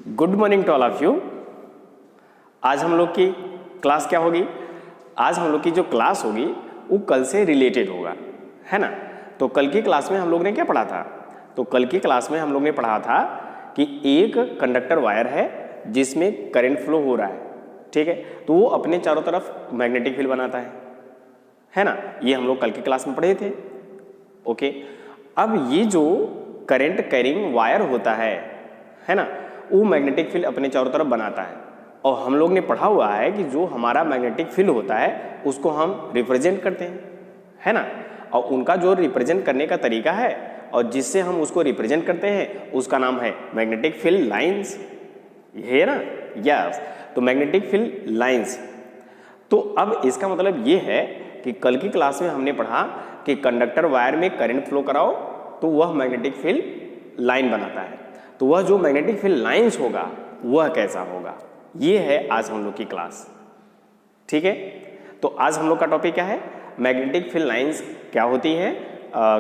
Good morning to all of you. आज हम लोग की क्लास क्या होगी? आज हम लोग की जो क्लास होगी वो कल से रिलेटेड होगा, है ना। तो कल की क्लास में हम लोग ने क्या पढ़ा था? तो कल की क्लास में हम लोग ने पढ़ा था कि एक कंडक्टर वायर है जिसमें करंट फ्लो हो रहा है, ठीक है। तो वो अपने चारों तरफ मैग्नेटिक फील्ड बनाता है ना। ये हम लोग कल की क्लास में पढ़े थे, ओके। अब ये जो करंट कैरिंग वायर होता है ना, वो मैग्नेटिक फील्ड अपने चारों तरफ बनाता है। और हम लोग ने पढ़ा हुआ है कि जो हमारा मैग्नेटिक फील्ड होता है उसको हम रिप्रेजेंट करते हैं, है ना। और उनका जो रिप्रेजेंट करने का तरीका है और जिससे हम उसको रिप्रेजेंट करते हैं उसका नाम है मैग्नेटिक फील्ड लाइंस, है ना। यस, तो मैग्नेटिक फील्ड लाइंस। तो अब इसका मतलब ये है कि कल की क्लास में हमने पढ़ा कि कंडक्टर वायर में करंट फ्लो कराओ तो वह मैग्नेटिक फील्ड लाइन बनाता है। तो वह जो मैग्नेटिक फील्ड लाइंस होगा वह कैसा होगा, ये है आज हम लोग की क्लास, ठीक है। तो आज हम लोग का टॉपिक क्या है? मैग्नेटिक फील्ड लाइंस क्या होती है,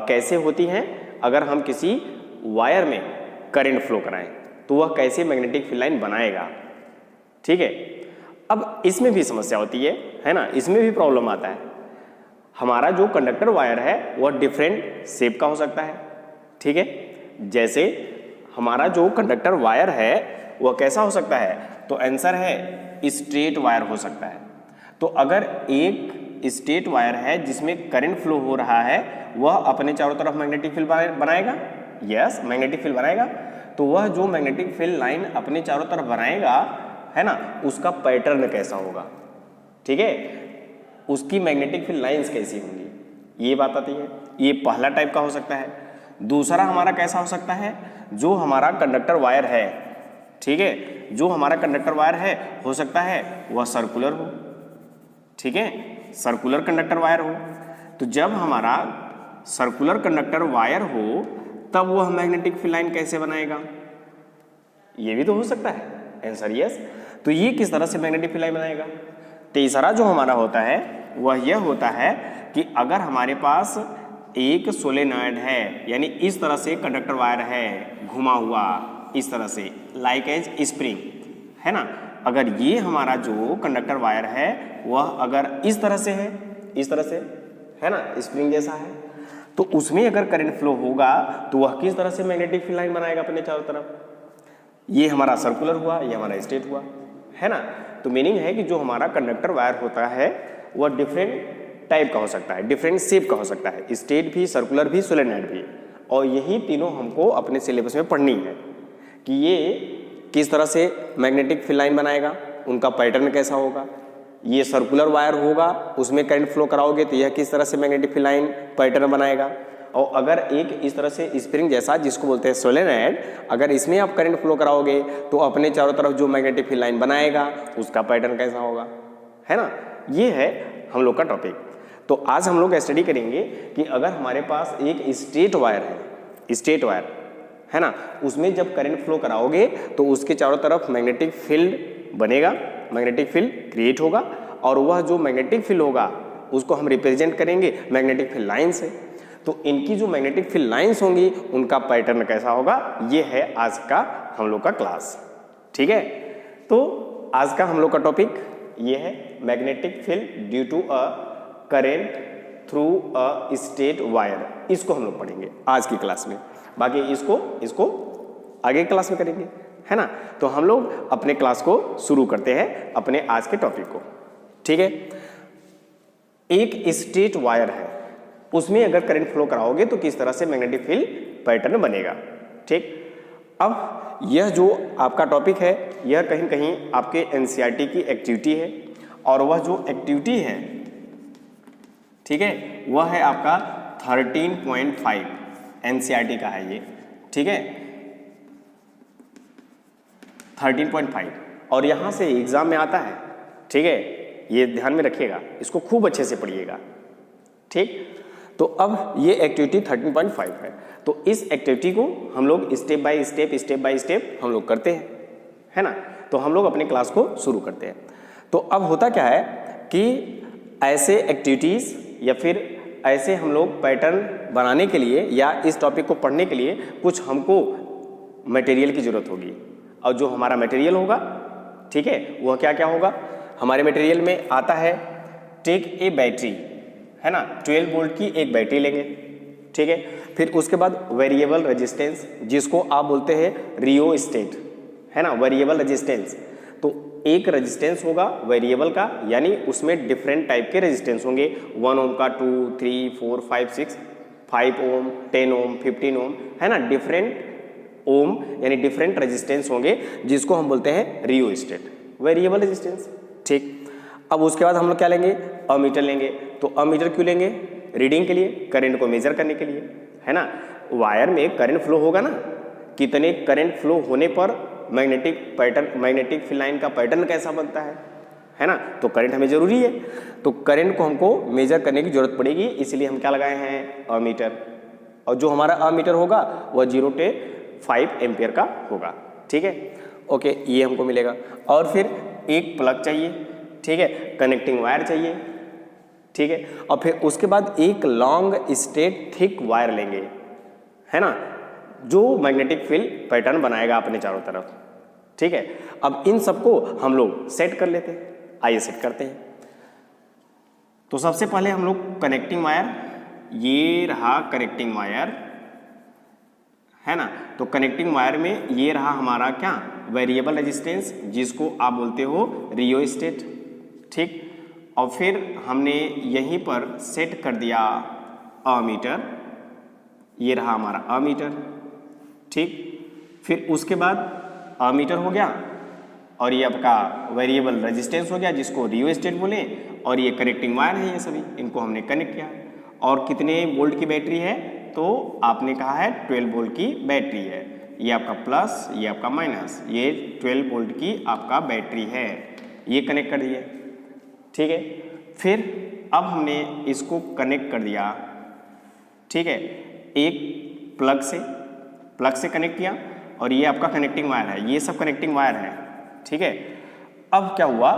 कैसे होती हैं, अगर हम किसी वायर में करंट फ्लो कराएं तो वह कैसे मैग्नेटिक फील्ड लाइन बनाएगा, ठीक है। अब इसमें भी समस्या होती है ना, इसमें भी प्रॉब्लम आता है। हमारा जो कंडक्टर वायर है वह डिफरेंट शेप का हो सकता है, ठीक है। जैसे हमारा जो कंडक्टर वायर है वह कैसा हो सकता है? तो आंसर है स्ट्रेट वायर हो सकता है। तो अगर एक स्ट्रेट वायर है जिसमें करंट फ्लो हो रहा है वह अपने चारों तरफ मैग्नेटिक फील्ड बनाएगा, यस मैग्नेटिक फील्ड बनाएगा। तो वह जो मैग्नेटिक फील्ड लाइन अपने चारों तरफ बनाएगा, है ना, उसका पैटर्न कैसा होगा, ठीक है, उसकी मैग्नेटिक फील्ड लाइंस कैसी होंगी, ये बात आती है। ये पहला टाइप का हो सकता है। दूसरा हमारा कैसा हो सकता है? जो हमारा कंडक्टर वायर है, ठीक है, जो हमारा कंडक्टर वायर है हो सकता है वह सर्कुलर हो, ठीक है, सर्कुलर कंडक्टर वायर हो। तो जब हमारा सर्कुलर कंडक्टर वायर हो तब वह मैग्नेटिक फील्ड लाइन कैसे बनाएगा, ये भी तो हो सकता है। Answer yes. तो ये किस तरह से मैग्नेटिक फील्ड लाइन बनाएगा? तीसरा जो हमारा होता है वह यह होता है कि अगर हमारे पास एक सोलेनॉइड है, यानी इस तरह से कंडक्टर वायर है घुमा हुआ इस तरह से, लाइक एज स्प्रिंग, है ना। अगर ये हमारा जो कंडक्टर वायर है वह अगर इस तरह से है, इस तरह से, है ना, स्प्रिंग जैसा है, तो उसमें अगर करंट फ्लो होगा तो वह किस तरह से मैग्नेटिक फील्ड लाइन बनाएगा अपने चारों तरफ? ये हमारा सर्कुलर हुआ, ये हमारा स्ट्रेट हुआ, है ना। तो मीनिंग है कि जो हमारा कंडक्टर वायर होता है वह डिफरेंट टाइप का हो सकता है, डिफरेंट शेप का हो सकता है, स्ट्रेट भी, सर्कुलर भी, सोलेनॉइड भी। और यही तीनों हमको अपने सिलेबस में पढ़नी है कि ये किस तरह से मैग्नेटिक फील्ड लाइन बनाएगा, उनका पैटर्न कैसा होगा। ये सर्कुलर वायर होगा, उसमें करंट फ्लो कराओगे तो यह किस तरह से मैग्नेटिक फील्ड लाइन पैटर्न बनाएगा। और अगर एक इस तरह से स्प्रिंग जैसा जिसको बोलते हैं सोलेनॉइड, अगर इसमें आप करंट फ्लो कराओगे तो अपने चारों तरफ जो मैग्नेटिक फील्ड लाइन बनाएगा उसका पैटर्न कैसा होगा, है ना। ये है हम लोग का टॉपिक। तो आज हम लोग स्टडी करेंगे कि अगर हमारे पास एक स्ट्रेट वायर है, स्ट्रेट वायर, है ना, उसमें जब करंट फ्लो कराओगे तो उसके चारों तरफ मैग्नेटिक फील्ड बनेगा, मैग्नेटिक फील्ड क्रिएट होगा, और वह जो मैग्नेटिक फील्ड होगा उसको हम रिप्रेजेंट करेंगे मैग्नेटिक फील्ड लाइन से। तो इनकी जो मैग्नेटिक फील्ड लाइंस होंगी उनका पैटर्न कैसा होगा, ये है आज का हम लोग का क्लास, ठीक है। तो आज का हम लोग का टॉपिक ये है magnetic field due to a current through a straight wire. इसको हम लोग पढ़ेंगे आज की क्लास में, बाकी इसको आगे क्लास में करेंगे, है ना। तो हम लोग अपने क्लास को शुरू करते हैं अपने आज के टॉपिक को, ठीक है। एक स्ट्रेट वायर है, उसमें अगर करंट फ्लो कराओगे तो किस तरह से मैग्नेटिक फील्ड पैटर्न बनेगा, ठीक। अब यह जो आपका टॉपिक है यह कहीं कहीं आपके एनसीईआरटी की एक्टिविटी है, और वह जो एक्टिविटी है, ठीक है, वह है आपका 13.5 एनसीईआरटी का है ये, ठीक है, 13.5। और यहां से एग्जाम में आता है, ठीक है, ये ध्यान में रखिएगा, इसको खूब अच्छे से पढ़िएगा, ठीक। तो अब ये एक्टिविटी 13.5 है। तो इस एक्टिविटी को हम लोग स्टेप बाय स्टेप हम लोग करते हैं, है ना। तो हम लोग अपनी क्लास को शुरू करते हैं। तो अब होता क्या है कि ऐसे एक्टिविटीज़ या फिर ऐसे हम लोग पैटर्न बनाने के लिए या इस टॉपिक को पढ़ने के लिए कुछ हमको मटेरियल की ज़रूरत होगी। और जो हमारा मटेरियल होगा, ठीक है, वह क्या क्या होगा, हमारे मटेरियल में आता है टेक ए बैटरी, है ना, 12 वोल्ट की एक बैटरी लेंगे, ठीक है। फिर उसके बाद वेरिएबल रेजिस्टेंस, जिसको आप बोलते हैं रियोस्टेट, है ना, वेरिएबल रेजिस्टेंस। तो एक रेजिस्टेंस होगा वेरिएबल का, यानी उसमें डिफरेंट टाइप के रेजिस्टेंस होंगे, 1 ओम का, 2, 3, 4, 5, 6, 5 ओम, 10 ओम, 15 ओम, है ना, डिफरेंट ओम यानी डिफरेंट रेजिस्टेंस होंगे, जिसको हम बोलते हैं रियोस्टेट, वेरिएबल रेजिस्टेंस, ठीक। अब उसके बाद हम लोग क्या लेंगे, अमीटर लेंगे। तो अमीटर क्यों लेंगे, रीडिंग के लिए, करंट को मेजर करने के लिए, है ना। वायर में करंट फ्लो होगा ना, कितने करंट फ्लो होने पर magnetic pattern, magnetic field line का पैटर्न कैसा बनता है ना। तो करंट हमें जरूरी है, तो करंट को हमको मेजर करने की जरूरत पड़ेगी, इसलिए हम क्या लगाए हैं, अमीटर। और जो हमारा अमीटर होगा वह 0 से 5 एम्पियर का होगा, ठीक है, ओके, ये हमको मिलेगा। और फिर एक प्लग चाहिए, ठीक है, कनेक्टिंग वायर चाहिए, ठीक है। और फिर उसके बाद एक लॉन्ग स्ट्रेट थिक वायर लेंगे, है ना, जो मैग्नेटिक फील्ड पैटर्न बनाएगा अपने चारों तरफ, ठीक है। अब इन सबको हम लोग सेट कर लेते हैं, आइए सेट करते हैं। तो सबसे पहले हम लोग कनेक्टिंग वायर, ये रहा कनेक्टिंग वायर, है ना। तो कनेक्टिंग वायर में ये रहा हमारा क्या, वेरिएबल रेजिस्टेंस, जिसको आप बोलते हो रियोस्टेट, ठीक। और फिर हमने यहीं पर सेट कर दिया अमीटर, ये रहा हमारा अमीटर, ठीक। फिर उसके बाद अमीटर हो गया और ये आपका वेरिएबल रेजिस्टेंस हो गया, जिसको रियोस्टेट बोले, और ये कनेक्टिंग वायर है, ये सभी इनको हमने कनेक्ट किया। और कितने वोल्ट की बैटरी है, तो आपने कहा है 12 वोल्ट की बैटरी है, ये आपका प्लस, ये आपका माइनस, ये 12 वोल्ट की आपका बैटरी है, ये कनेक्ट कर दिए, ठीक है। फिर अब हमने इसको कनेक्ट कर दिया, ठीक है, एक प्लग से कनेक्ट किया, और ये आपका कनेक्टिंग वायर है, ये सब कनेक्टिंग वायर है, ठीक है। अब क्या हुआ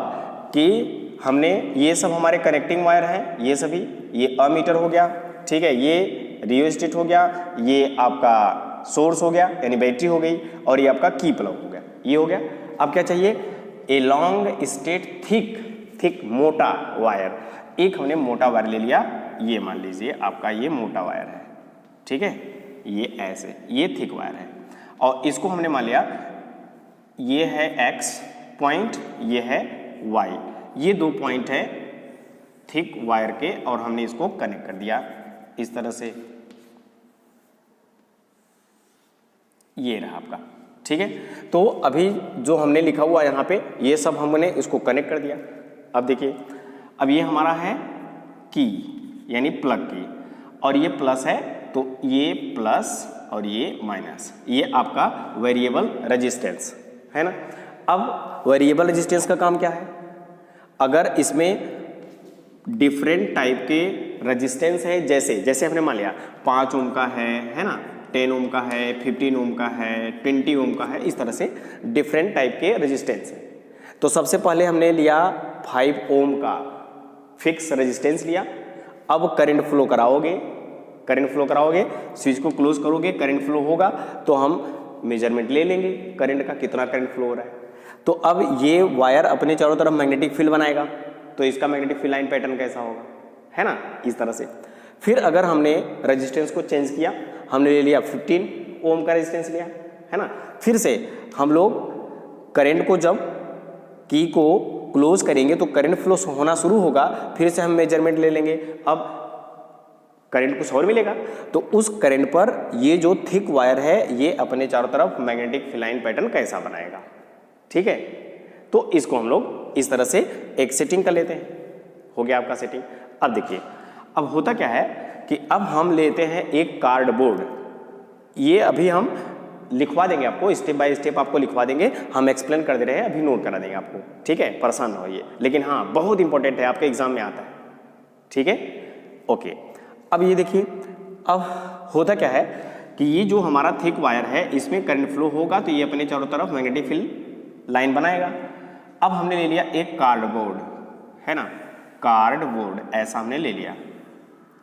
कि हमने ये सब हमारे कनेक्टिंग वायर हैं, ये सभी, ये अमीटर हो गया, ठीक है, ये रियोस्टेट हो गया, ये आपका सोर्स हो गया यानी बैटरी हो गई, और ये आपका की प्लग हो गया, ये हो गया। अब क्या चाहिए, ए लॉन्ग स्ट्रेट थिक मोटा वायर। एक हमने मोटा वायर ले लिया, ये मान लीजिए आपका ये मोटा वायर है, ठीक है, ये ऐसे, ये थिक वायर है, और इसको हमने मान लिया ये है X पॉइंट, ये है Y, ये 2 पॉइंट है थिक वायर के, और हमने इसको कनेक्ट कर दिया इस तरह से, ये रहा आपका, ठीक है। तो अभी जो हमने लिखा हुआ यहाँ पे, ये सब हमने इसको कनेक्ट कर दिया। अब देखिए, अब ये हमारा है की यानी प्लग की, और ये प्लस है, तो ये प्लस और ये माइनस, ये आपका वेरिएबल रेजिस्टेंस है ना। अब वेरिएबल रेजिस्टेंस का काम क्या है, अगर इसमें डिफरेंट टाइप के रेजिस्टेंस है, जैसे हमने मान लिया 5 ओम का है ना, 10 ओम का है, 15 ओम का है, 20 ओम का है, इस तरह से डिफरेंट टाइप के रेजिस्टेंस है। तो सबसे पहले हमने लिया 5 ओम का फिक्स रेजिस्टेंस लिया। अब करंट फ्लो कराओगे, स्विच को क्लोज करोगे, करंट फ्लो होगा, तो हम मेजरमेंट ले लेंगे करंट का, कितना करंट फ्लो हो रहा है। तो अब ये वायर अपने चारों तरफ मैग्नेटिक फील्ड बनाएगा, तो इसका मैग्नेटिक फील्ड लाइन पैटर्न कैसा होगा, है ना, इस तरह से। फिर अगर हमने रेजिस्टेंस को चेंज किया, हमने ले लिया 15 ओम का रेजिस्टेंस लिया, है ना। फिर से हम लोग करंट को जब की को क्लोज करेंगे तो करंट फ्लो होना शुरू होगा, फिर से हम मेजरमेंट ले लेंगे। अब करंट कुछ और मिलेगा, तो उस करंट पर ये जो थिक वायर है, ये अपने चारों तरफ मैग्नेटिक फील्ड लाइन पैटर्न कैसा बनाएगा, ठीक है। तो इसको हम लोग इस तरह से एक सेटिंग कर लेते हैं, हो गया आपका सेटिंग। अब देखिए, अब होता क्या है कि अब हम लेते हैं एक कार्डबोर्ड, ये अभी हम लिखवा देंगे आपको, स्टेप बाय स्टेप आपको लिखवा देंगे, हम एक्सप्लेन कर दे रहे हैं, अभी नोट करा देंगे आपको, ठीक है, परेशान न होइए, लेकिन हाँ बहुत इंपॉर्टेंट है, आपके एग्जाम में आता है, ठीक है, ओके। अब ये देखिए, अब होता क्या है कि ये जो हमारा थिक वायर है, इसमें करंट फ्लो होगा, तो ये अपने चारों तरफ मैग्नेटिक फील्ड लाइन बनाएगा। अब हमने ले लिया एक कार्डबोर्ड, है ना, कार्डबोर्ड ऐसा हमने ले लिया,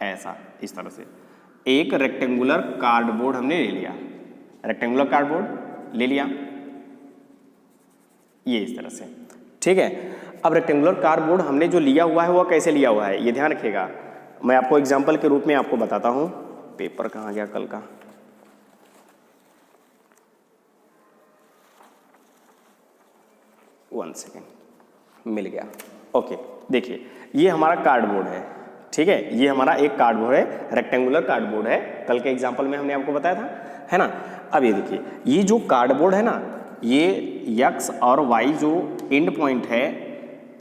ऐसा इस तरह से एक रेक्टेंगुलर कार्डबोर्ड हमने ले लिया, रेक्टेंगुलर कार्डबोर्ड ले लिया, ये इस तरह से, ठीक है। अब रेक्टेंगुलर कार्डबोर्ड हमने जो लिया हुआ है वह कैसे लिया हुआ है ये ध्यान रखिएगा। मैं आपको एग्जाम्पल के रूप में आपको बताता हूँ। पेपर कहाँ गया कल का? वन सेकेंड, मिल गया। ओके, देखिए ये हमारा कार्डबोर्ड है, ठीक है। ये हमारा एक कार्डबोर्ड है, रेक्टेंगुलर कार्डबोर्ड है, कल के एग्जाम्पल में हमने आपको बताया था, है ना। अब ये देखिए, ये जो कार्डबोर्ड है ना, ये एक्स और वाई जो एंड पॉइंट है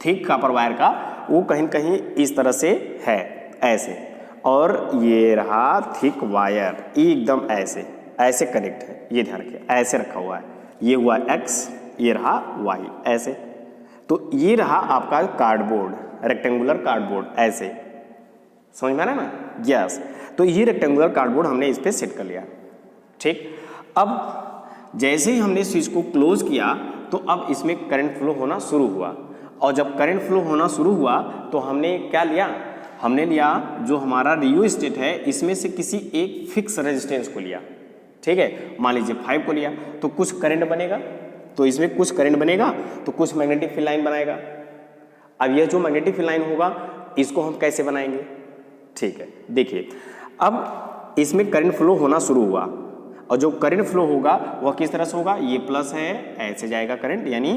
थिक कॉपर वायर का, वो कहीं कहीं इस तरह से है, ऐसे, और ये रहा थिक वायर एकदम ऐसे ऐसे कनेक्ट है, ये ध्यान रखिए, ऐसे रखा हुआ है। ये हुआ एक्स, ये रहा वाई, ऐसे। तो ये रहा आपका कार्डबोर्ड, रेक्टेंगुलर कार्डबोर्ड, ऐसे, समझ में आ रहा है ना? यस। तो ये रेक्टेंगुलर कार्डबोर्ड हमने इस पे सेट कर लिया, ठीक। अब जैसे ही हमने स्विच को क्लोज किया तो अब इसमें करंट फ्लो होना शुरू हुआ, और जब करंट फ्लो होना शुरू हुआ तो हमने क्या लिया? हमने लिया जो हमारा रियोस्टेट है, इसमें से किसी एक फिक्स रेजिस्टेंस को लिया, ठीक है। मान लीजिए 5 को लिया, तो कुछ करंट बनेगा, तो इसमें कुछ करंट बनेगा तो कुछ मैग्नेटिक फील्ड लाइन बनाएगा। अब यह जो मैग्नेटिक फील्ड लाइन होगा इसको हम कैसे बनाएंगे? ठीक है, देखिए अब इसमें करंट फ्लो होना शुरू हुआ, और जो करंट फ्लो होगा वह किस तरह से होगा? ये प्लस है, ऐसे जाएगा करंट, यानी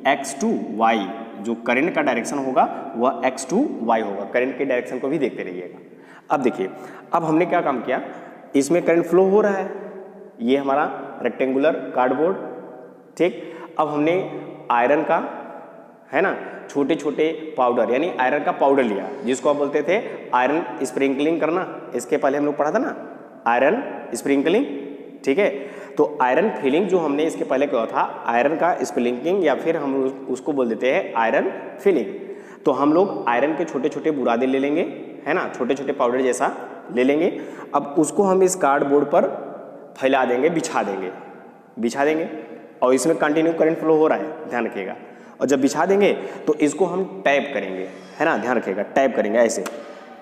x टू y, जो करंट का डायरेक्शन होगा वह x टू y होगा। करंट के डायरेक्शन को भी देखते रहिएगा। अब देखिए, अब हमने क्या काम किया, इसमें करंट फ्लो हो रहा है, ये हमारा रेक्टेंगुलर कार्डबोर्ड, ठीक। अब हमने आयरन का, है ना, छोटे छोटे पाउडर, यानी आयरन का पाउडर लिया, जिसको आप बोलते थे आयरन स्प्रिंकलिंग करना, इसके पहले हम लोग पढ़ा था ना, आयरन स्प्रिंकलिंग, ठीक है। तो आयरन फिलिंग जो हमने इसके पहले किया था, आयरन का स्प्रिंकलिंग, या फिर हम उसको बोल देते हैं आयरन फिलिंग। तो हम लोग आयरन के छोटे छोटे बुरादे ले लेंगे, है ना, छोटे छोटे पाउडर जैसा ले लेंगे। अब उसको हम इस कार्डबोर्ड पर फैला देंगे, बिछा देंगे, और इसमें कंटिन्यू करंट फ्लो हो रहा है, ध्यान रखिएगा। और जब बिछा देंगे तो इसको हम टैप करेंगे, है ना, ध्यान रखिएगा, टैप करेंगे, ऐसे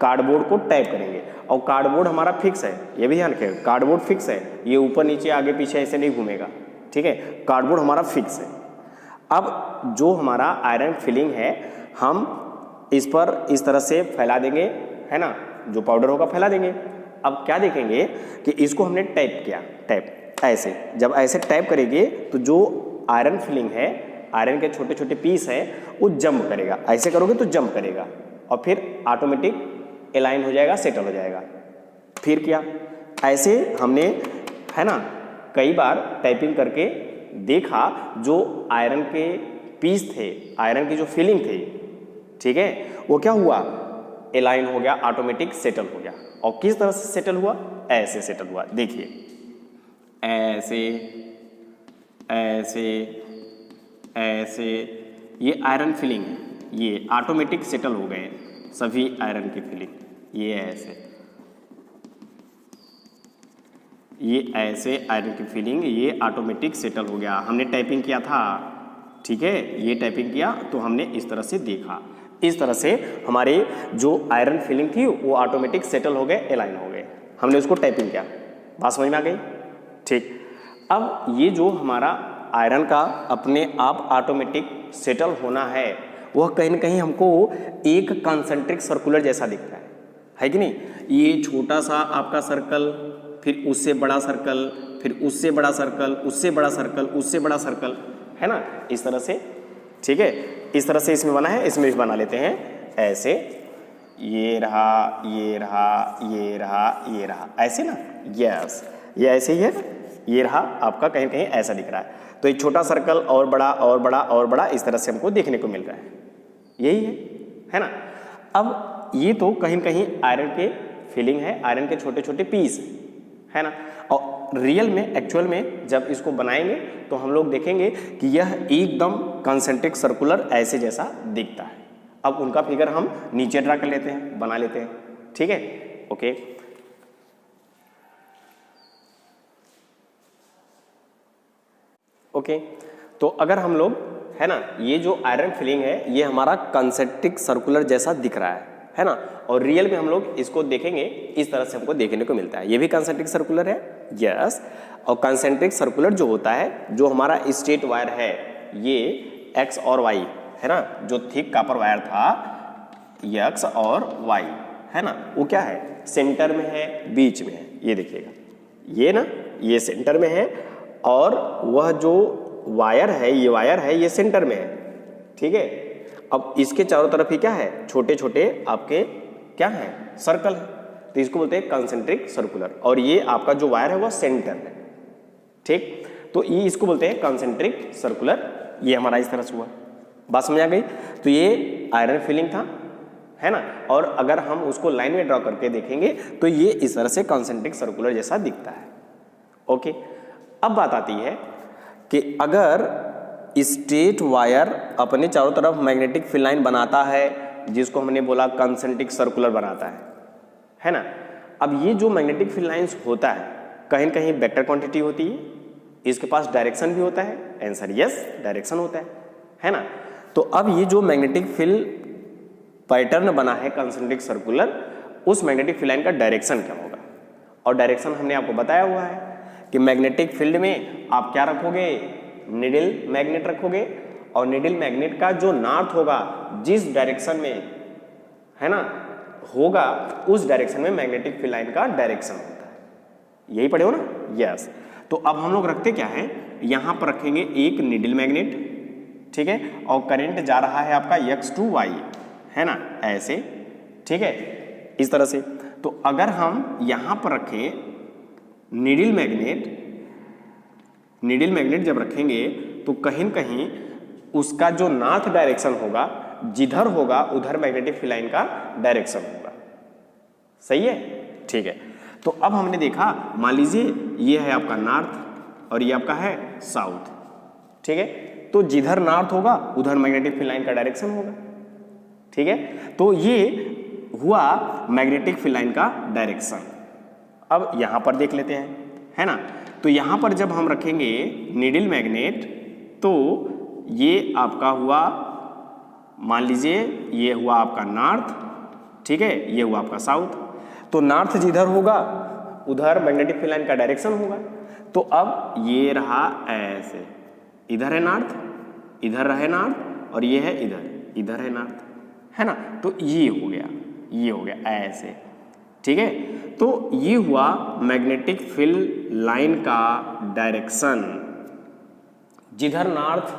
कार्डबोर्ड को टैप करेंगे। और कार्डबोर्ड हमारा फिक्स है, ये भी ध्यान रखिएगा, कार्डबोर्ड फिक्स है, ये ऊपर नीचे आगे पीछे ऐसे नहीं घूमेगा, ठीक है। कार्डबोर्ड हमारा फिक्स है। अब जो हमारा आयरन फिलिंग है, हम इस पर इस तरह से फैला देंगे, है ना, जो पाउडर होगा फैला देंगे। अब क्या देखेंगे कि इसको हमने टैप किया, टैप ऐसे, जब ऐसे टैप करेंगे तो जो आयरन फिलिंग है, आयरन के छोटे छोटे पीस है, वो जंप करेगा, ऐसे करोगे तो जंप करेगा, और फिर ऑटोमेटिक अलाइन हो जाएगा, सेटल हो जाएगा। फिर क्या, ऐसे हमने, है ना, कई बार टाइपिंग करके देखा, जो आयरन के पीस थे, आयरन की जो फिलिंग थी, ठीक है, वो क्या हुआ? अलाइन हो गया, ऑटोमेटिक सेटल हो गया। और किस तरह से सेटल हुआ? ऐसे सेटल हुआ, देखिए, ऐसे ऐसे ऐसे, ये आयरन फिलिंग है, ये ऑटोमेटिक सेटल हो गए सभी आयरन की फिलिंग, ये ऐसे, ये ऐसे आयरन की फिलिंग, ये ऑटोमेटिक सेटल हो गया। हमने टाइपिंग किया था, ठीक है, ये टाइपिंग किया तो हमने इस तरह से देखा, इस तरह से हमारे जो आयरन फिलिंग थी वो ऑटोमेटिक सेटल हो गए, अलाइन हो गए, हमने उसको टाइपिंग किया। बात समझ में आ गई? ठीक। अब ये जो हमारा आयरन का अपने आप ऑटोमेटिक सेटल होना है, वह कहीं ना कहीं हमको एक कॉन्सेंट्रिक सर्कुलर जैसा दिखता है कि नहीं? ये छोटा सा आपका सर्कल, फिर उससे बड़ा सर्कल, फिर उससे बड़ा सर्कल, उससे बड़ा सर्कल, उससे बड़ा सर्कल, है ना, इस तरह से, ठीक है। इस तरह से इसमें बना है, इसमें भी बना लेते हैं ऐसे, ये रहा, ये रहा, ये रहा, ये रहा, ऐसे ना, यस, ये ऐसे ही है, ये रहा आपका, कहीं कहीं ऐसा दिख रहा है। तो एक छोटा सर्कल और बड़ा और बड़ा और बड़ा, इस तरह से हमको देखने को मिल रहा है, यही है ना। अब ये तो कहीं कहीं आयरन के फिलिंग है, आयरन के छोटे छोटे पीस है ना। और रियल में, एक्चुअल में जब इसको बनाएंगे तो हम लोग देखेंगे कि यह एकदम कॉन्सेंट्रिक सर्कुलर ऐसे जैसा दिखता है। अब उनका फिगर हम नीचे ड्रा कर लेते हैं, बना लेते हैं, ठीक है, ओके। ओके, तो अगर हम लोग, है ना, ये जो आयरन फिलिंग है ये हमारा कॉन्सेंट्रिक सर्कुलर जैसा दिख रहा है ना, और रियल में हम लोग इसको देखेंगे इस तरह से हमको देखने को मिलता है। ये भी कॉन्सेंट्रिक सर्कुलर है, यस। और कॉन्सेंट्रिक सर्कुलर जो होता है, जो हमारा स्ट्रेट वायर है, ये एक्स और वाई, है ना, जो थिक कॉपर वायर था एक्स और वाई, है ना, वो क्या है, सेंटर में है, बीच में है। ये देखिएगा, ये ना, ये सेंटर में है और वह जो वायर है, ये वायर है, ये सेंटर में है, ठीक है। अब इसके चारों तरफ ही क्या है, छोटे छोटे आपके क्या है, सर्कल है, तो इसको बोलते हैं कंसेंट्रिक सर्कुलर। और ये आपका जो वायर है वह सेंटर है, ठीक। तो ये इसको बोलते हैं कंसेंट्रिक सर्कुलर। ये हमारा इस तरह से हुआ, बात समझ आ गई। तो ये आयरन फिलिंग था, है ना, और अगर हम उसको लाइन में ड्रॉ करके देखेंगे तो ये इस तरह से कंसेंट्रिक सर्कुलर जैसा दिखता है। ओके, अब बात आती है कि अगर स्ट्रेट वायर अपने चारों तरफ मैग्नेटिक फील्ड लाइन बनाता है, जिसको हमने बोला कंसेंट्रिक सर्कुलर बनाता है ना। अब ये जो मैग्नेटिक फील्ड लाइंस होता है, कहीं कहीं वेक्टर क्वांटिटी होती है, इसके पास डायरेक्शन भी होता है, आंसर यस, डायरेक्शन होता है ना। तो अब ये जो मैग्नेटिक फील्ड पैटर्न बना है कंसेंट्रिक सर्कुलर, उस मैग्नेटिक फील्ड लाइन का डायरेक्शन क्या होगा। और डायरेक्शन हमने आपको बताया हुआ है कि मैग्नेटिक फील्ड में आप क्या रखोगे, निडल मैग्नेट रखोगे, और निडल मैग्नेट का जो नॉर्थ होगा, जिस डायरेक्शन में, है ना, होगा, उस डायरेक्शन में मैग्नेटिक फील्ड लाइन का डायरेक्शन होता है। यही पढ़े हो ना, यस। तो अब हम लोग रखते क्या है, यहां पर रखेंगे एक निडल मैग्नेट, ठीक है, और करंट जा रहा है आपका x टू y, है ना, ऐसे, ठीक है, इस तरह से। तो अगर हम यहां पर रखें निडल मैग्नेट जब रखेंगे तो कहीं कहीं उसका जो नॉर्थ डायरेक्शन होगा, जिधर होगा उधर मैग्नेटिक फील्ड लाइन का डायरेक्शन होगा। सही है, ठीक है। तो अब हमने देखा, मान लीजिए ये है आपका नॉर्थ और ये आपका है साउथ, ठीक है। तो जिधर नॉर्थ होगा उधर मैग्नेटिक फील्ड लाइन का डायरेक्शन होगा, ठीक है। तो ये हुआ मैग्नेटिक फील्ड लाइन का डायरेक्शन। अब यहां पर देख लेते हैं, है ना। तो यहां पर जब हम रखेंगे निडल मैग्नेट, तो ये आपका हुआ, मान लीजिए ये हुआ आपका नॉर्थ, ठीक है, ये हुआ आपका साउथ। तो नॉर्थ जिधर होगा उधर मैग्नेटिक फील्ड लाइन का डायरेक्शन होगा। तो अब ये रहा ऐसे, इधर है नॉर्थ, इधर है नॉर्थ, और ये है इधर है नॉर्थ, है ना। तो ये हो गया ऐसे, ठीक है। तो ये हुआ मैग्नेटिक फील्ड लाइन का डायरेक्शन। जिधर नॉर्थ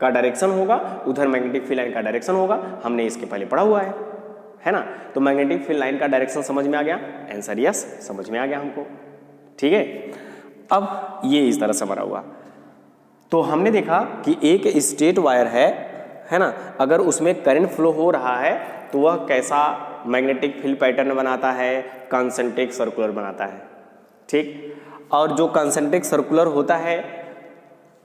का डायरेक्शन होगा उधर मैग्नेटिक फील्ड लाइन का डायरेक्शन होगा, हमने इसके पहले पढ़ा हुआ है ना। तो मैग्नेटिक फील्ड लाइन का डायरेक्शन समझ में आ गया, आंसर यस, समझ में आ गया हमको, ठीक है। अब ये इस तरह से हमारा हुआ। तो हमने देखा कि एक स्ट्रेट वायर है ना, अगर उसमें करंट फ्लो हो रहा है तो वह कैसा मैग्नेटिक फील्ड पैटर्न बनाता है, कंसेंट्रिक सर्कुलर बनाता है, ठीक। और जो कंसेंट्रिक सर्कुलर होता है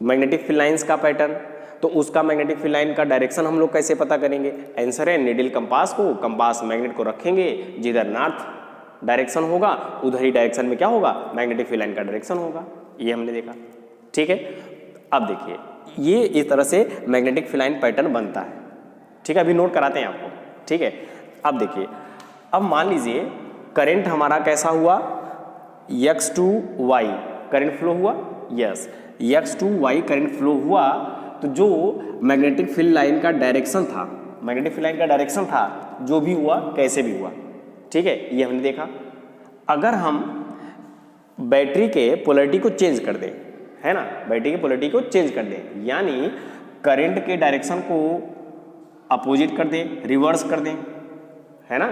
मैग्नेटिक फील्ड लाइंस का पैटर्न, तो उसका मैग्नेटिक फील्ड लाइन का डायरेक्शन हम लोग कैसे पता करेंगे, आंसर है निडल कंपास को, कंपास मैग्नेट को रखेंगे, जिधर नॉर्थ डायरेक्शन होगा उधर ही डायरेक्शन में क्या होगा, मैग्नेटिक फील्ड लाइन का डायरेक्शन होगा। ये हमने देखा, ठीक है। अब देखिए, ये इस तरह से मैग्नेटिक फील्ड लाइन पैटर्न बनता है, ठीक है। अभी नोट कराते हैं आपको, ठीक है। अब देखिए, अब मान लीजिए करंट हमारा कैसा हुआ, x to y current flow हुआ, yes, x to y current flow हुआ। तो जो मैग्नेटिक फील्ड लाइन का डायरेक्शन था, मैग्नेटिक फील्ड लाइन का डायरेक्शन था, जो भी हुआ कैसे भी हुआ, ठीक है, ये हमने देखा। अगर हम बैटरी के पोलैरिटी को चेंज कर दें, है ना, बैटरी के पोलैरिटी को चेंज कर दें, यानी करंट के डायरेक्शन को अपोजिट कर दें, रिवर्स कर दें, है ना,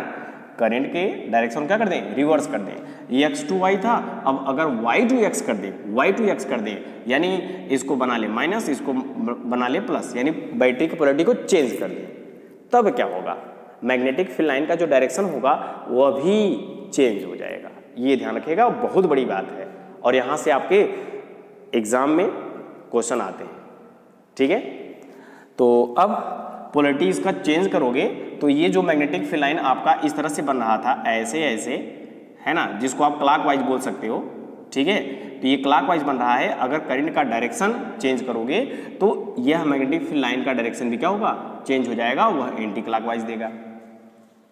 करंट के डायरेक्शन क्या कर दें, रिवर्स कर दें। x टू y था, अब अगर y टू x कर दें, y टू x कर दें, यानी इसको बना ले माइनस, इसको बना ले प्लस, यानी बैटरी की पोलैरिटी को चेंज कर दें, तब क्या होगा, मैग्नेटिक फील्ड लाइन का जो डायरेक्शन होगा वह भी चेंज हो जाएगा। ये ध्यान रखिएगा, बहुत बड़ी बात है, और यहाँ से आपके एग्जाम में क्वेश्चन आते हैं, ठीक है। तो अब पोलैरिटी इसका चेंज करोगे तो ये जो मैग्नेटिक फील्ड लाइन आपका इस तरह से बन रहा था, ऐसे ऐसे, है ना, जिसको आप क्लॉकवाइज बोल सकते हो, ठीक है। तो ये क्लॉकवाइज बन रहा है, अगर करंट का डायरेक्शन चेंज करोगे तो यह मैग्नेटिक फील्ड लाइन का डायरेक्शन भी क्या होगा, चेंज हो जाएगा, वह एंटी क्लॉकवाइज देगा।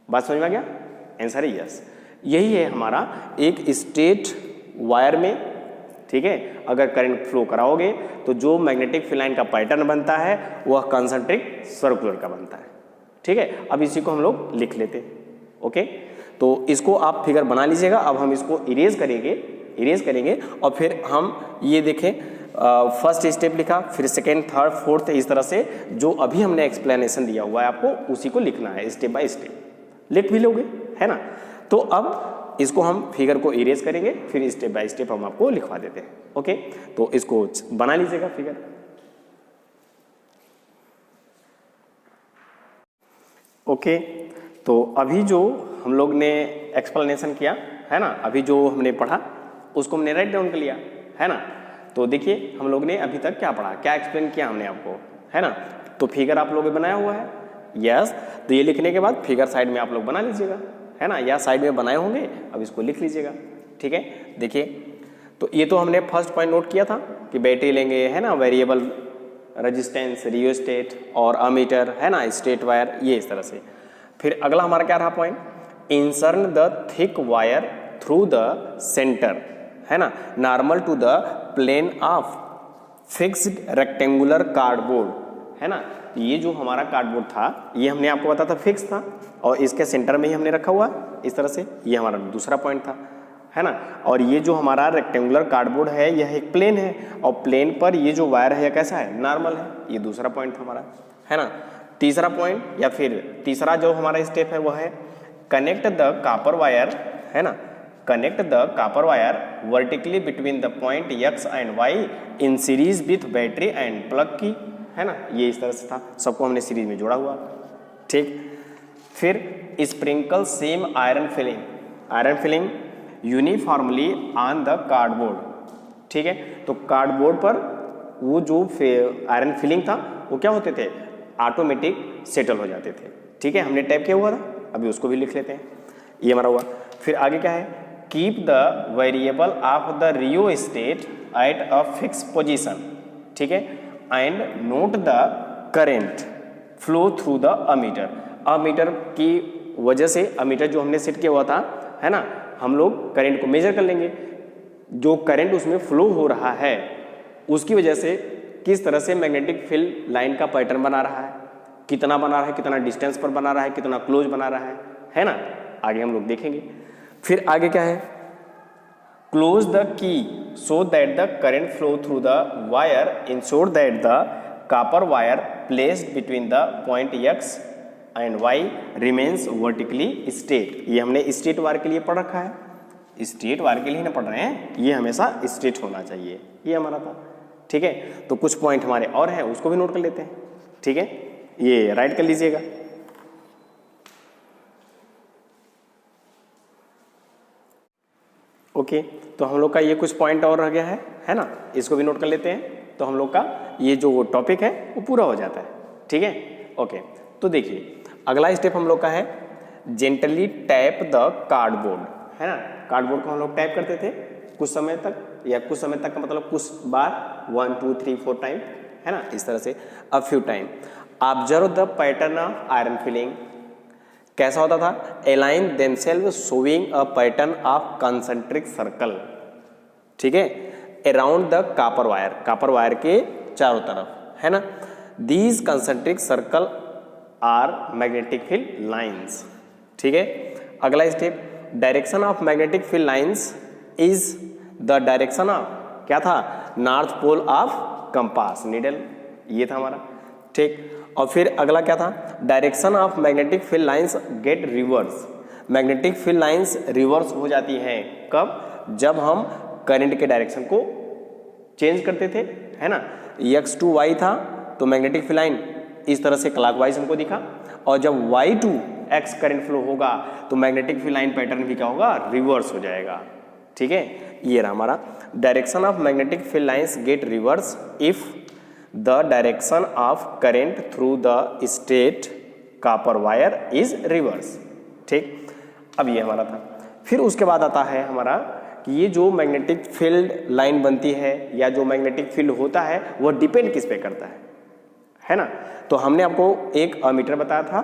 बात समझ में आ गया, आंसर है यस। यही है हमारा एक स्ट्रेट वायर में, ठीक है। अगर करंट फ्लो कराओगे तो जो मैग्नेटिक फील्ड लाइन का पैटर्न बनता है वह कंसंट्रिक सर्कुलर का बनता है, ठीक है। अब इसी को हम लोग लिख लेते हैं, ओके। तो इसको आप फिगर बना लीजिएगा। अब हम इसको इरेज करेंगे और फिर हम ये देखें, फर्स्ट स्टेप लिखा, फिर सेकेंड, थर्ड, फोर्थ, इस तरह से जो अभी हमने एक्सप्लेनेशन दिया हुआ है आपको उसी को लिखना है स्टेप बाय स्टेप। लिख भी लोगे, है ना। तो अब इसको हम फिगर को इरेज करेंगे, फिर स्टेप बाय स्टेप हम आपको लिखवा देते हैं, ओके। तो इसको बना लीजिएगा फिगर। ओके, तो अभी जो हम लोग ने एक्सप्लेनेशन किया है ना, अभी जो हमने पढ़ा उसको हमने राइट डाउन कर लिया, है ना। तो देखिए हम लोग ने अभी तक क्या पढ़ा, क्या एक्सप्लेन किया हमने आपको, है ना। तो फिगर आप लोगों ने बनाया हुआ है, यस। तो ये लिखने के बाद फिगर साइड में आप लोग बना लीजिएगा, है ना, या साइड में बनाए होंगे, अब इसको लिख लीजिएगा, ठीक है। देखिए तो ये तो हमने फर्स्ट पॉइंट नोट किया था कि बैटरी लेंगे, है ना, वेरिएबल रेजिस्टेंस, रियोस्टेट और अमीटर, है ना, स्टेट वायर, ये इस तरह से। फिर अगला हमारा क्या रहा point, insert the thick wire through the centre, है ना, normal to the plane of fixed rectangular cardboard, है ना। ये जो हमारा कार्डबोर्ड था ये हमने आपको बताया था फिक्स था और इसके सेंटर में ही हमने रखा हुआ इस तरह से, ये हमारा दूसरा पॉइंट था, है ना। और ये जो हमारा रेक्टेंगुलर कार्डबोर्ड है यह एक प्लेन है और प्लेन पर ये जो वायर है कैसा है, नॉर्मल है, ये दूसरा पॉइंट था हमारा, है ना। तीसरा पॉइंट या फिर तीसरा जो हमारा स्टेप है वह है कनेक्ट द कॉपर वायर, है ना, connect the copper wire vertically between the point X and Y in series with battery and plug key, है ना। ये इस तरह से था, सबको हमने सीरीज में जोड़ा हुआ, ठीक। फिर sprinkle same iron filling uniformly on the cardboard, ठीक है। तो कार्डबोर्ड पर वो जो आयरन फिलिंग था वो क्या होते थे, ऑटोमेटिक सेटल हो जाते थे, ठीक है। हमने टाइप किया हुआ था, अभी उसको भी लिख लेते हैं, ये हमारा हुआ। फिर आगे क्या है, keep the variable of the rheostat at a fix position, ठीक है, and note the current flow through the ammeter. Ammeter की वजह से, अमीटर जो हमने सेट किया हुआ था, है ना, हम लोग करंट को मेजर कर लेंगे, जो करंट उसमें फ्लो हो रहा है उसकी वजह से किस तरह से मैग्नेटिक फील्ड लाइन का पैटर्न बना रहा है, कितना बना रहा है, कितना डिस्टेंस पर बना रहा है, कितना क्लोज बना रहा है ना, आगे हम लोग देखेंगे। फिर आगे क्या है, close the key so that the current flow through the wire ensure that the copper wire placed between the point X and Y remains vertically straight. ये हमने स्ट्रेट वायर के लिए पढ़ रखा है, स्ट्रेट वायर के लिए ना पढ़ रहे हैं, ये हमेशा स्ट्रेट होना चाहिए, ये हमारा था, ठीक है। तो कुछ पॉइंट हमारे और हैं उसको भी नोट कर लेते हैं, ठीक है, ये राइट कर लीजिएगा। ओके, तो हम लोग का ये कुछ पॉइंट और रह गया है ना, इसको भी नोट कर लेते हैं। तो हम लोग का ये जो टॉपिक है वो पूरा हो जाता है, ठीक है। ओके, तो देखिए अगला स्टेप हम लोग का है जेंटली टैप द कार्डबोर्ड, है ना। कार्डबोर्ड को हम लोग टैप करते थे कुछ समय तक, या कुछ समय तक का मतलब कुछ बार, 1 2 3 4 टाइम, है ना, इस तरह से a few time. Observe the pattern of iron filing, कैसा होता था, align themselves showing a pattern of concentric circle, ठीक है, around the copper wire, copper wire के चारों तरफ, है ना। These concentric circle are magnetic field lines, ठीक है। अगला step, direction of magnetic field lines is the direction of, क्या था, north pole of compass needle, ये था हमारा, ठीक। और फिर अगला क्या था, direction of magnetic field lines get reverse, magnetic field lines reverse हो जाती हैं कब, जब हम करंट के डायरेक्शन को चेंज करते थे, है ना। x to y था तो मैग्नेटिक फील्ड लाइन इस तरह से क्लॉकवाइज हमको दिखा, और जब y to x current flow होगा तो मैग्नेटिक फील्ड लाइन पैटर्न भी क्या होगा, रिवर्स हो जाएगा, ठीक है। ये रहा हमारा direction of magnetic field lines get reverse if the direction of current through the straight copper wire is reverse, ठीक। अब ये हमारा था। फिर उसके बाद आता है हमारा कि ये जो मैग्नेटिक फील्ड लाइन बनती है या जो मैग्नेटिक फील्ड होता है वह डिपेंड किस पे करता है ना। तो हमने आपको एक अमीटर बताया था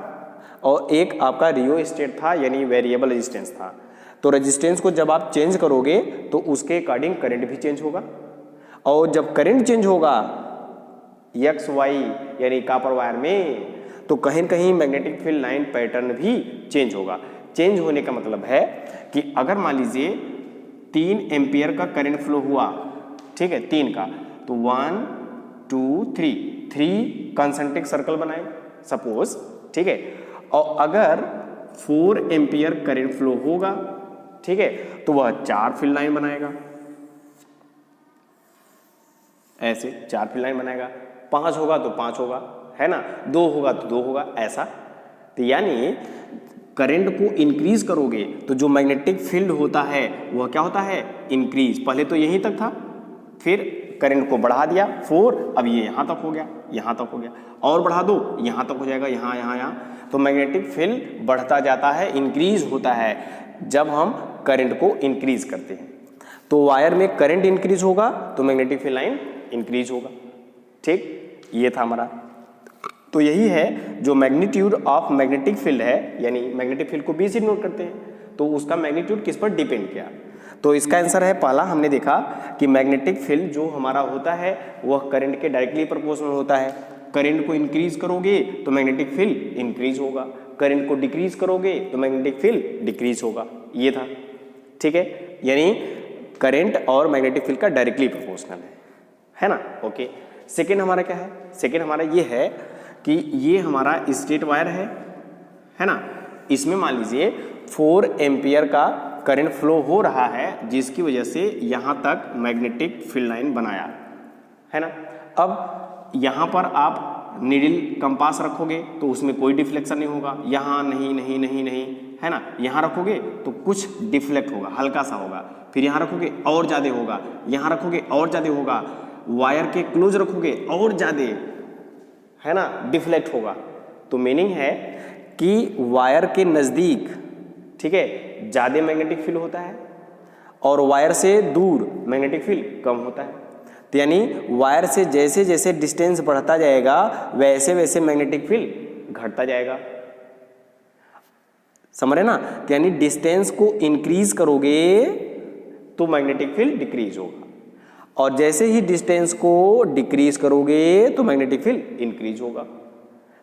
और एक आपका रियोस्टेट था, यानी वेरिएबल रेजिस्टेंस था। तो रेजिस्टेंस को जब आप चेंज करोगे तो उसके अकॉर्डिंग करंट भी चेंज होगा, और जब करंट चेंज होगा एक्स वाई यानी कॉपर वायर में, तो कहीं न कहीं मैग्नेटिक फील्ड लाइन पैटर्न भी चेंज होगा। चेंज होने का मतलब है कि अगर मान लीजिए 3 एम्पियर का करंट फ्लो हुआ, ठीक है, 3 का, तो 1 2 3 कंसेंट्रिक सर्कल बनाए सपोज, ठीक है, और अगर 4 एम्पियर करंट फ्लो होगा, ठीक है, तो वह 4 फील्ड लाइन बनाएगा, ऐसे 4 फील्ड लाइन बनाएगा। 5 होगा तो 5 होगा, है ना, 2 होगा तो 2 होगा, ऐसा। तो यानी करंट को इंक्रीज करोगे तो जो मैग्नेटिक फील्ड होता है वह क्या होता है, इंक्रीज। पहले तो यहीं तक था, फिर करंट को बढ़ा दिया 4, अब ये यहाँ तक हो गया, यहाँ तक हो गया, और बढ़ा दो यहाँ तक हो जाएगा, यहाँ यहाँ यहाँ। तो मैग्नेटिक फील्ड बढ़ता जाता है, इंक्रीज होता है जब हम करंट को इंक्रीज करते हैं। तो वायर में करंट इंक्रीज होगा तो मैग्नेटिक फील्ड लाइन इंक्रीज होगा, ठीक, ये था हमारा। तो यही है जो मैग्नीट्यूड ऑफ मैग्नेटिक फील्ड है, यानी मैग्नेटिक फील्ड को बी से नोट करते हैं तो उसका मैग्नीट्यूड किस पर डिपेंड किया। तो इसका आंसर है पहला, हमने देखा कि मैग्नेटिक फील्ड जो हमारा होता है वह करंट के डायरेक्टली प्रोपोर्शनल होता है। करंट को इंक्रीज करोगे तो मैग्नेटिक फील्ड इंक्रीज होगा, करंट को डिक्रीज करोगे तो मैग्नेटिक फील्ड डिक्रीज होगा, ये था, ठीक है। यानी करंट और मैग्नेटिक फील्ड का डायरेक्टली प्रोपोर्शनल है ना। ओके, सेकेंड हमारा क्या है, सेकेंड हमारा ये है कि ये हमारा स्ट्रेट वायर है ना, इसमें मान लीजिए 4 एम्पियर का करंट फ्लो हो रहा है जिसकी वजह से यहाँ तक मैग्नेटिक फील्ड लाइन बनाया, है ना। अब यहाँ पर आप नीडल कंपास रखोगे तो उसमें कोई डिफ्लेक्शन नहीं होगा, यहाँ नहीं नहीं नहीं नहीं, है ना। यहाँ रखोगे तो कुछ डिफ्लेक्ट होगा, हल्का सा होगा, फिर यहाँ रखोगे और ज़्यादा होगा, यहाँ रखोगे और ज़्यादा होगा, वायर के क्लोज रखोगे और ज़्यादा, है ना, डिफ्लेक्ट होगा। तो मीनिंग है कि वायर के नज़दीक, ठीक है, ज़्यादा मैग्नेटिक फील्ड होता है और वायर से दूर मैग्नेटिक फील्ड कम होता है। तो यानी वायर से जैसे जैसे डिस्टेंस बढ़ता जाएगा वैसे वैसे मैग्नेटिक फील्ड घटता जाएगा, समझ रहे ना। तो यानी डिस्टेंस को इंक्रीज करोगे तो मैग्नेटिक फील्ड डिक्रीज होगा, और जैसे ही डिस्टेंस को डिक्रीज करोगे तो मैग्नेटिक फील्ड इंक्रीज होगा।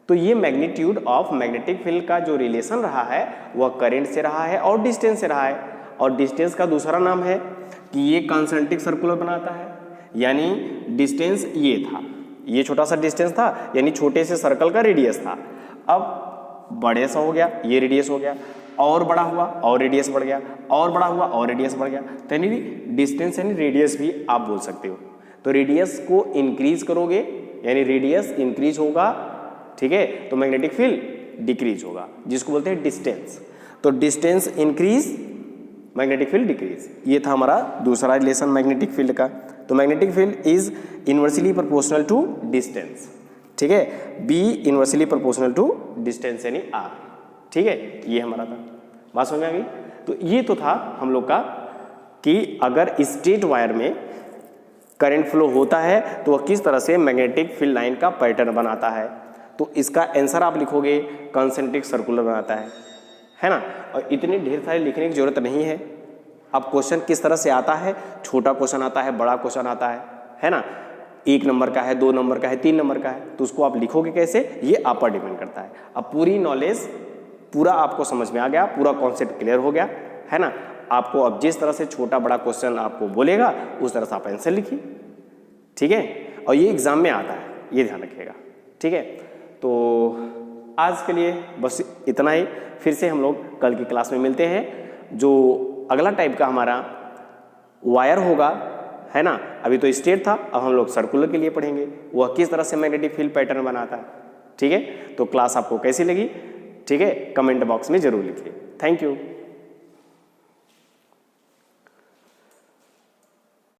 तो ये मैग्नीट्यूड ऑफ मैग्नेटिक फील्ड का जो रिलेशन रहा है वह करंट से रहा है और डिस्टेंस से रहा है, और डिस्टेंस का दूसरा नाम है कि ये कॉन्सेंट्रिक सर्कुलर बनाता है। यानी डिस्टेंस ये था, ये छोटा सा डिस्टेंस था, यानी छोटे से सर्कल का रेडियस था, अब बड़े सा हो गया, ये रेडियस हो गया, और बड़ा हुआ और रेडियस बढ़ गया, और बड़ा हुआ और रेडियस बढ़ गया। तो यानी डिस्टेंस यानी रेडियस भी आप बोल सकते हो। तो रेडियस को इंक्रीज करोगे यानी रेडियस इंक्रीज होगा, ठीक है, तो मैग्नेटिक फील्ड डिक्रीज होगा, जिसको बोलते हैं डिस्टेंस। तो distance increase, magnetic field decrease, ये था हमारा दूसरा रिलेशन मैग्नेटिक फील्ड का। तो magnetic field is inversely proportional to distance, ठीक है, B inversely proportional to distance यानी आर, ठीक है, ये हमारा था। बात समझ में आ गई। तो ये तो था हम लोग का कि अगर स्ट्रेट वायर में करंट फ्लो होता है तो वह किस तरह से मैग्नेटिक फील्ड लाइन का पैटर्न बनाता है। तो इसका आंसर आप लिखोगे कॉन्सेंट्रिक सर्कुलर बनाता है ना। और इतने ढेर सारे लिखने की जरूरत नहीं है। अब क्वेश्चन किस तरह से आता है, छोटा क्वेश्चन आता है, बड़ा क्वेश्चन आता है ना, 1 नंबर का है, 2 नंबर का है, 3 नंबर का है, तो उसको आप लिखोगे कैसे, ये आप पर डिपेंड करता है। अब पूरी नॉलेज पूरा आपको समझ में आ गया, पूरा कॉन्सेप्ट क्लियर हो गया, है ना। आपको अब जिस तरह से छोटा बड़ा क्वेश्चन आपको बोलेगा उस तरह से आप आंसर लिखिए, ठीक है। और ये एग्जाम में आता है, ये ध्यान रखिएगा, ठीक है। तो आज के लिए बस इतना ही, फिर से हम लोग कल की क्लास में मिलते हैं। जो अगला टाइप का हमारा वायर होगा, है ना, अभी तो स्ट्रेट था, अब हम लोग सर्कुलर के लिए पढ़ेंगे, वह किस तरह से मैग्नेटिक फील्ड पैटर्न बनाता है, ठीक है। तो क्लास आपको कैसी लगी, ठीक है, कमेंट बॉक्स में जरूर लिखिए। Thank you.